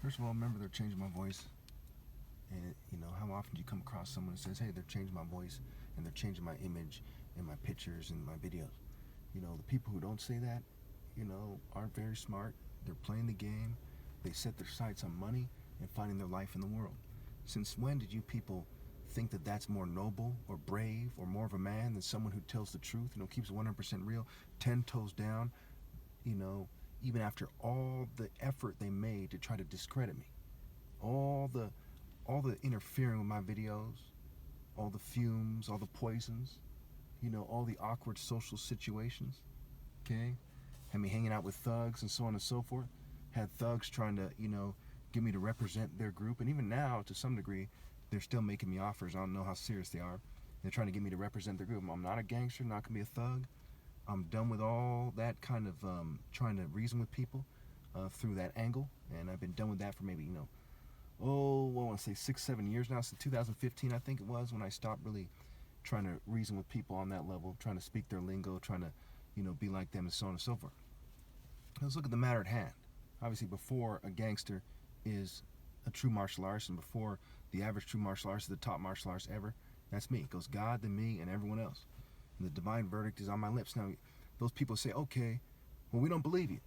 First of all, remember they're changing my voice. And, how often do you come across someone who says, hey, they're changing my voice and they're changing my image and my pictures and my videos? The people who don't say that, aren't very smart. They're playing the game. They set their sights on money and finding their life in the world. Since when did you people think that that's more noble or brave or more of a man than someone who tells the truth, keeps 100% real, 10 toes down, even after all the effort they made to try to discredit me? All the interfering with my videos, all the fumes, all the poisons, all the awkward social situations, okay? Had me hanging out with thugs and so on and so forth. Had thugs trying to, get me to represent their group. And even now, to some degree, they're still making me offers. I don't know how serious they are. They're trying to get me to represent their group. I'm not a gangster, not gonna be a thug. I'm done with all that kind of trying to reason with people through that angle. And I've been done with that for maybe, I want to say 6-7 years now, since 2015, I think it was, when I stopped really trying to reason with people on that level, trying to speak their lingo, trying to, be like them, and so on and so forth. Let's look at the matter at hand. Obviously, before a gangster is a true martial artist, and before the average true martial artist is the top martial artist ever, that's me. It goes God, then me, and everyone else. And the divine verdict is on my lips. Now, those people say, okay, well, we don't believe you.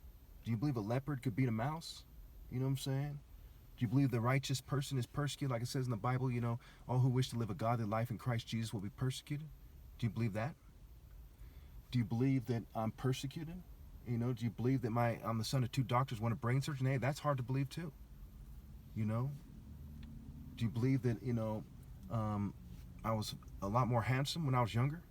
Do you believe a leopard could beat a mouse? You know what I'm saying? Do you believe the righteous person is persecuted? Like it says in the Bible, all who wish to live a godly life in Christ Jesus will be persecuted. Do you believe that? Do you believe that I'm persecuted? Do you believe that I'm the son of two doctors, one a brain surgeon? Hey, that's hard to believe too. Do you believe that, I was a lot more handsome when I was younger?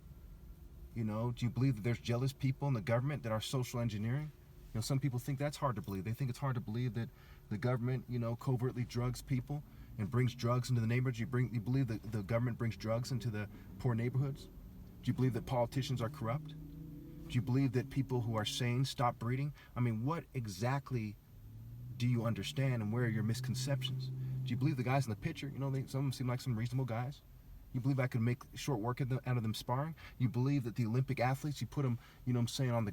Do you believe that there's jealous people in the government that are social engineering? Some people think that's hard to believe. They think it's hard to believe that the government, covertly drugs people and brings drugs into the neighborhoods. You believe that the government brings drugs into the poor neighborhoods? Do you believe that politicians are corrupt? Do you believe that people who are sane stop breeding? I mean, what exactly do you understand, and where are your misconceptions? Do you believe the guys in the picture, some of them seem like some reasonable guys? You believe I could make short work out of them sparring? You believe that the Olympic athletes, you put them, on the...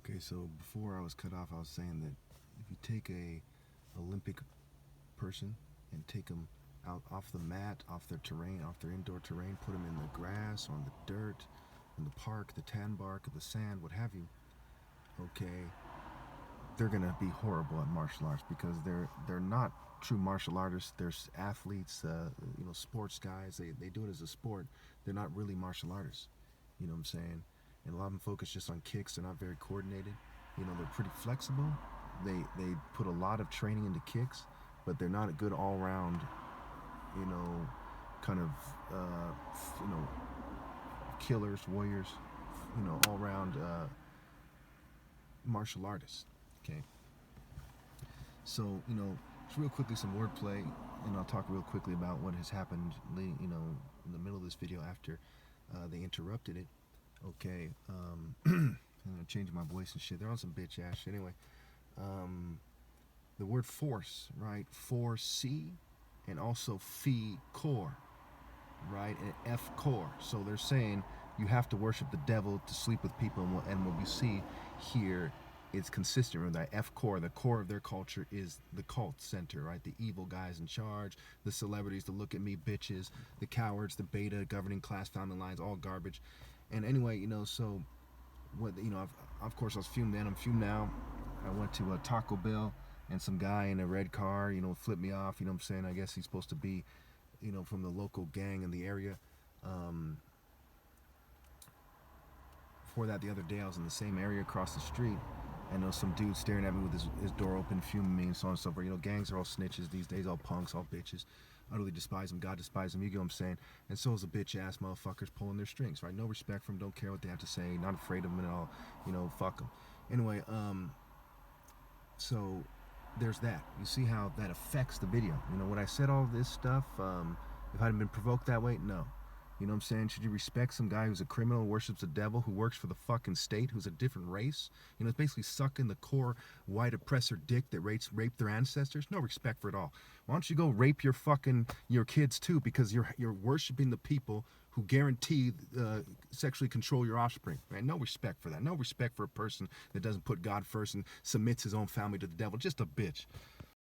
Okay, so before I was cut off, I was saying that if you take a Olympic person and take them out off the mat, off their terrain, off their indoor terrain, put them in the grass, on the dirt, in the park, the tan bark, the sand, what have you, okay, they're gonna be horrible at martial arts, because they're not true martial artists. They're athletes, sports guys. They do it as a sport. They're not really martial artists. You know what I'm saying? And a lot of them focus just on kicks. They're not very coordinated. They're pretty flexible. They put a lot of training into kicks, but they're not a good all-round, kind of, killers, warriors, all-round martial artists. Okay. So, just real quickly, some wordplay, and I'll talk real quickly about what has happened, in the middle of this video after they interrupted it. Okay, I'm gonna change my voice and shit. They're on some bitch ass shit. Anyway, the word force, right? For-C, and also fee-core, right? And F-core. So they're saying you have to worship the devil to sleep with people, and what we see here is consistent with that. F-core, the core of their culture is the cult center, right? The evil guys in charge, the celebrities, the look at me bitches, the cowards, the beta, governing class, family lines, all garbage. And anyway, so what, of course I was fumed then, I'm fumed now. I went to a Taco Bell, and some guy in a red car, flipped me off. I'm saying? I guess he's supposed to be, from the local gang in the area. Before that, the other day, I was in the same area across the street, and there was some dude staring at me with his door open, fuming me, and so on and so forth. Gangs are all snitches these days, all punks, all bitches. Utterly despise them, God despises them, you get what I'm saying? And so is the bitch-ass motherfuckers pulling their strings, right? No respect for them, don't care what they have to say, not afraid of them at all, fuck them. Anyway, so there's that. You see how that affects the video. When I said all this stuff, if I hadn't been provoked that way, no. You know what I'm saying? Should you respect some guy who's a criminal, worships the devil, who works for the fucking state, who's a different race? It's basically sucking the core white oppressor dick that raped their ancestors? No respect for it all. Why don't you go rape your kids too, because you're worshiping the people who guarantee sexually control your offspring, right? No respect for that. No respect for a person that doesn't put God first and submits his own family to the devil. Just a bitch.